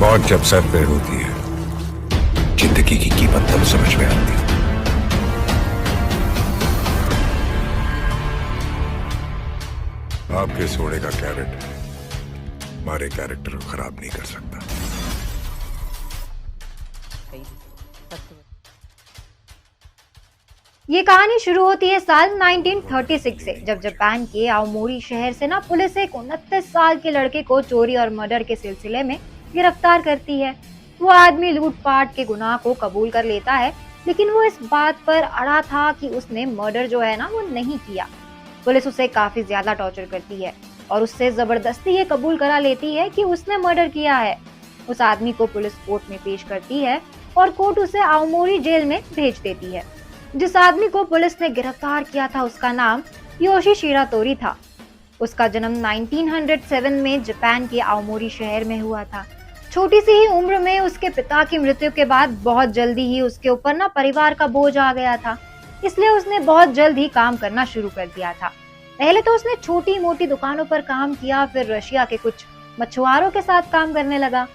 मौत जब सर पे होती है, जिंदगी की कीमत तब समझ में आती है। आपके सोने का कैरेट हमारे कैरेक्टर को खराब नहीं कर सकता। ये कहानी शुरू होती है साल 1936 से, जब जापान के आओमोरी शहर से ना पुलिस एक 29 साल के लड़के को चोरी और मर्डर के सिलसिले में गिरफ्तार करती है। वो आदमी लूटपाट के गुनाह को कबूल कर लेता है, लेकिन वो इस बात पर अड़ा था कि उसने मर्डर जो है ना वो नहीं किया। पुलिस उसे काफी ज्यादा टॉर्चर करती है और उससे जबरदस्ती ये कबूल करा लेती है कि उसने मर्डर किया है। उस आदमी को पुलिस कोर्ट में पेश करती है और कोर्ट उसे आओमोरी जेल में भेज देती है। जिस आदमी को पुलिस ने गिरफ्तार किया था उसका नाम योशी शिरातोरी था। उसका जन्म 1907 में जापान के आओमोरी शहर में हुआ था। छोटी सी ही उम्र में उसके पिता की मृत्यु के बाद बहुत जल्दी ही उसके ऊपर ना परिवार का बोझ आ गया था, इसलिए उसने बहुत जल्द ही काम करना शुरू कर दिया था। पहले तो उसने छोटी मोटी दुकानों पर काम किया, फिर रशिया के कुछ मछुआरों के साथ काम करने लगा।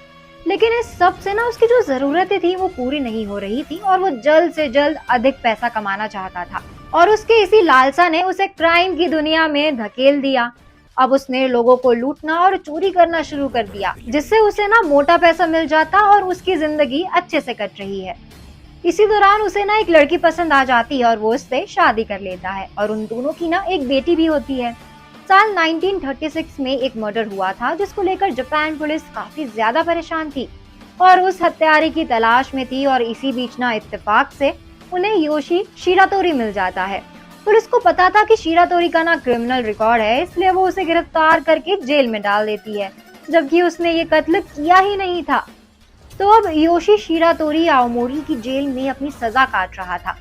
लेकिन इस सब से ना उसकी जो जरूरतें थी वो पूरी नहीं हो रही थी और वो जल्द से जल्द अधिक पैसा कमाना चाहता था और उसके इसी लालसा ने उसे क्राइम की दुनिया में धकेल दिया। अब उसने लोगों को लूटना और चोरी करना शुरू कर दिया, जिससे उसे ना मोटा पैसा मिल जाता और उसकी जिंदगी अच्छे से कट रही है। इसी दौरान उसे ना एक लड़की पसंद आ जाती है और वो उससे शादी कर लेता है और उन दोनों की ना एक बेटी भी होती है। साल 1936 में एक मर्डर हुआ था जिसको लेकर जापान पुलिस काफी ज्यादा परेशान थी और उस हत्यारे की तलाश में थी। और इसी बीच ना इत्तेफाक से उन्हें योशी शिरातोरी मिल जाता है। पुलिस को पता था कि शिरातोरी का ना क्रिमिनल रिकॉर्ड है, इसलिए वो उसे गिरफ्तार करके जेल में डाल देती है, जबकि उसने ये कत्ल किया ही नहीं था। तो अब योशी शिरातोरी आओमोरी की जेल में अपनी सजा काट रहा था।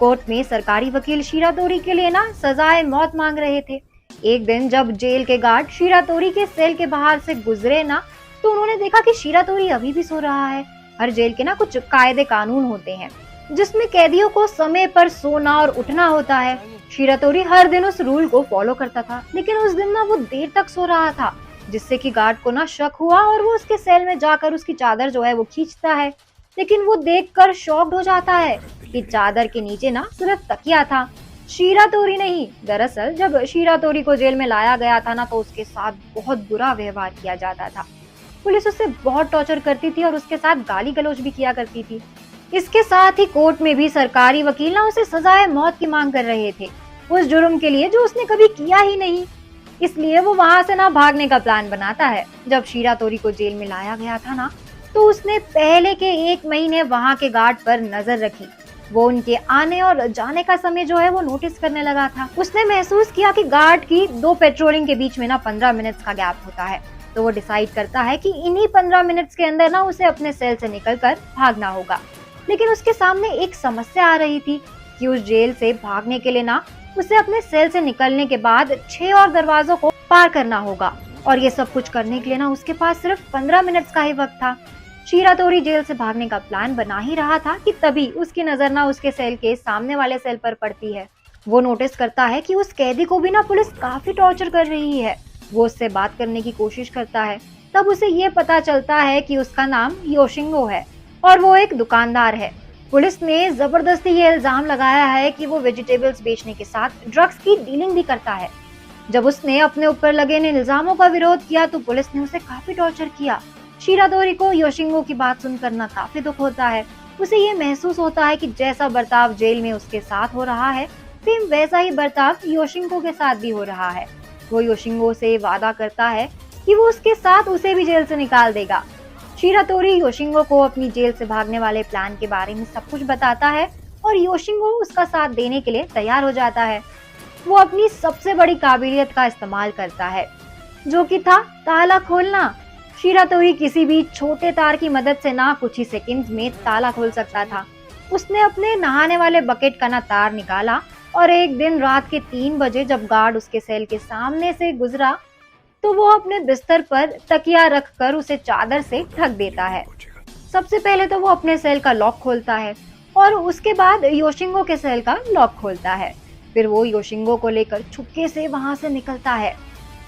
कोर्ट में सरकारी वकील शिरातोरी के लिए ना सजाए मौत मांग रहे थे। एक दिन जब जेल के गार्ड शिरातोरी के सेल के बाहर से गुजरे ना, तो उन्होंने देखा कि शिरातोरी अभी भी सो रहा है। हर जेल के ना कुछ कायदे कानून होते हैं जिसमें कैदियों को समय पर सोना और उठना होता है। शिरातोरी हर दिन उस रूल को फॉलो करता था, लेकिन उस दिन ना वो देर तक सो रहा था, जिससे कि गार्ड को ना शक हुआ और वो उसके सेल में जाकर उसकी चादर जो है वो खींचता है। लेकिन वो देखकर शॉक्ड हो जाता है कि चादर के नीचे ना सिर्फ तकिया था, शिरातोरी नहीं। दरअसल जब शिरातोरी को जेल में लाया गया था ना, तो उसके साथ बहुत बुरा व्यवहार किया जाता था। पुलिस उसे बहुत टॉर्चर करती थी और उसके साथ गाली गलौज भी किया करती थी। इसके साथ ही कोर्ट में भी सरकारी वकील ना उसे सजाए मौत की मांग कर रहे थे, उस जुर्म के लिए जो उसने कभी किया ही नहीं। इसलिए वो वहां से ना भागने का प्लान बनाता है। जब शिरातोरी को जेल में लाया गया था ना, तो उसने पहले के 1 महीने वहां के गार्ड पर नजर रखी। वो उनके आने और जाने का समय जो है वो नोटिस करने लगा था। उसने महसूस किया कि गार्ड की 2 पेट्रोलिंग के बीच में ना 15 मिनट्स का गैप होता है। तो वो डिसाइड करता है कि इन्हीं 15 मिनट्स के अंदर ना उसे अपने सेल से निकलकर भागना होगा। लेकिन उसके सामने एक समस्या आ रही थी कि उस जेल से भागने के लिए ना उसे अपने सेल से निकलने के बाद 6 और दरवाजों को पार करना होगा, और ये सब कुछ करने के लिए ना उसके पास सिर्फ 15 मिनट्स का ही वक्त था। शिरातोरी जेल से भागने का प्लान बना ही रहा था कि तभी उसकी नजर ना उसके सेल के सामने वाले सेल पर पड़ती है। वो नोटिस करता है कि उस कैदी को भी ना पुलिस काफी टॉर्चर कर रही है। वो उससे बात करने की कोशिश करता है। तब उसे ये पता चलता है कि उसका नाम योशिंगो है और वो एक दुकानदार है। पुलिस ने जबरदस्ती ये इल्जाम लगाया है कि वो वेजिटेबल्स बेचने के साथ ड्रग्स की डीलिंग भी करता है। जब उसने अपने ऊपर लगे इन इल्जामों का विरोध किया तो पुलिस ने उसे काफी टॉर्चर किया। शिरातोरी को योशिंगो की बात सुनकर ना काफी दुख होता है। उसे ये महसूस होता है कि जैसा बर्ताव जेल में उसके साथ हो रहा है, सेम वैसा ही बर्ताव योशिंगो के साथ भी हो रहा है। वो योशिंगो से वादा करता है कि वो उसके साथ उसे भी जेल से निकाल देगा। शिरातोरी योशिंगो को अपनी जेल से भागने वाले प्लान के बारे में सब कुछ बताता है और योशिंगो उसका साथ देने के लिए तैयार हो जाता है। वो अपनी सबसे बड़ी काबिलियत का इस्तेमाल करता है, जो कि था ताला खोलना। शिरातोरी किसी भी छोटे तार की मदद से ना कुछ ही सेकंड्स में ताला खोल सकता था। उसने अपने नहाने वाले बकेट का ना तार निकाला और एक दिन रात के 3 बजे जब गार्ड उसके सेल के सामने से गुजरा, तो वो अपने बिस्तर पर तकिया रखकर उसे चादर से ढक देता है। सबसे पहले तो वो अपने सेल का लॉक खोलता है और उसके बाद योशिंगो के सेल का लॉक खोलता है। फिर वो योशिंगो को लेकर छुपके से वहां से निकलता है।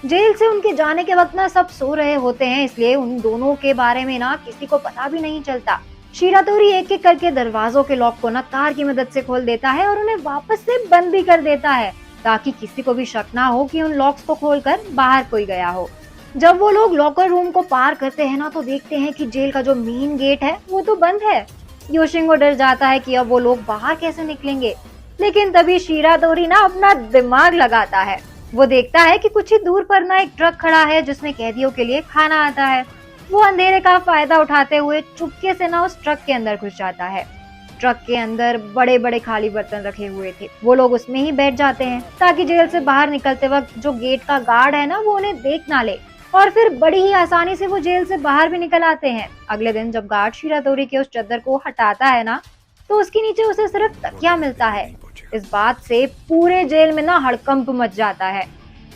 जेल से उनके जाने के वक्त ना सब सो रहे होते हैं, इसलिए उन दोनों के बारे में ना किसी को पता भी नहीं चलता। शिरातोरी एक एक करके दरवाजों के लॉक को ना तार की मदद से खोल देता है और उन्हें वापस से बंद भी कर देता है, ताकि किसी को भी शक ना हो कि उन लॉक्स को खोलकर बाहर कोई गया हो। जब वो लोग लॉकर रूम को पार करते हैं ना, तो देखते हैं कि जेल का जो मेन गेट है वो तो बंद है। योशिंगो डर जाता है कि अब वो लोग बाहर कैसे निकलेंगे, लेकिन तभी शिरातोरी ना अपना दिमाग लगाता है। वो देखता है कि कुछ ही दूर पर ना एक ट्रक खड़ा है जिसमें कैदियों के लिए खाना आता है। वो अंधेरे का फायदा उठाते हुए चुपके से ना उस ट्रक के अंदर घुस जाता है। ट्रक के अंदर बड़े बड़े खाली बर्तन रखे हुए थे, वो लोग उसमें ही बैठ जाते हैं ताकि जेल से बाहर निकलते वक्त जो गेट का गार्ड है ना वो उन्हें देख ना ले, और फिर बड़ी ही आसानी से वो जेल से बाहर भी निकल आते हैं। अगले दिन जब गार्ड शिरातोरी के उस चादर को हटाता है ना, तो उसके नीचे उसे सिर्फ तकिया मिलता है। इस बात से पूरे जेल में ना हड़कंप मच जाता है,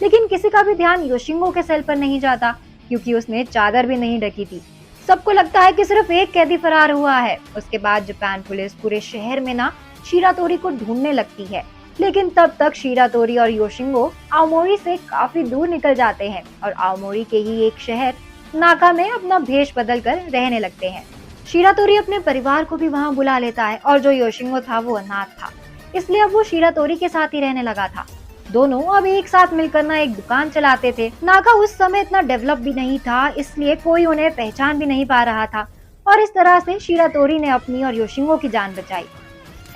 लेकिन किसी का भी ध्यान योशिंगो के सेल पर नहीं जाता, क्योंकि उसने चादर भी नहीं ढकी थी। सबको लगता है कि सिर्फ एक कैदी फरार हुआ है। उसके बाद जापान पुलिस पूरे शहर में ना शिरातोरी को ढूंढने लगती है, लेकिन तब तक शिरातोरी और योशिंगो आओमोरी से काफी दूर निकल जाते हैं और आओमोरी के ही एक शहर नाका में अपना भेष बदल कर रहने लगते हैं। शिरातोरी अपने परिवार को भी वहाँ बुला लेता है, और जो योशिंगो था वो अनाथ था, इसलिए अब वो शिरातोरी के साथ ही रहने लगा था। दोनों अब एक साथ मिलकर ना एक दुकान चलाते थे। नाका उस समय इतना डेवलप भी नहीं था, इसलिए कोई उन्हें पहचान भी नहीं पा रहा था, और इस तरह से शिरातोरी ने अपनी और योशिंगो की जान बचाई।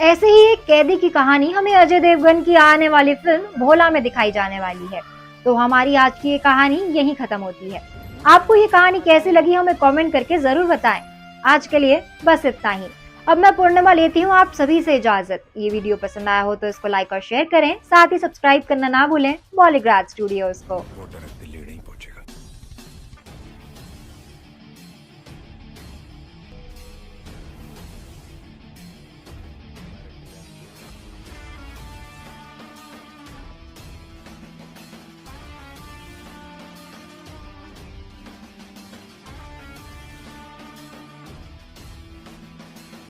ऐसे ही एक कैदी की कहानी हमें अजय देवगन की आने वाली फिल्म भोला में दिखाई जाने वाली है। तो हमारी आज की ये कहानी यहीं खत्म होती है। आपको ये कहानी कैसी लगी हमें कमेंट करके जरूर बताएं। आज के लिए बस इतना ही। अब मैं पूर्णिमा लेती हूँ आप सभी से इजाजत। ये वीडियो पसंद आया हो तो इसको लाइक और शेयर करें, साथ ही सब्सक्राइब करना ना भूलें बॉलीग्राड स्टूडियोज को। वो दर्द दिल्ली नहीं पहुंचेगा।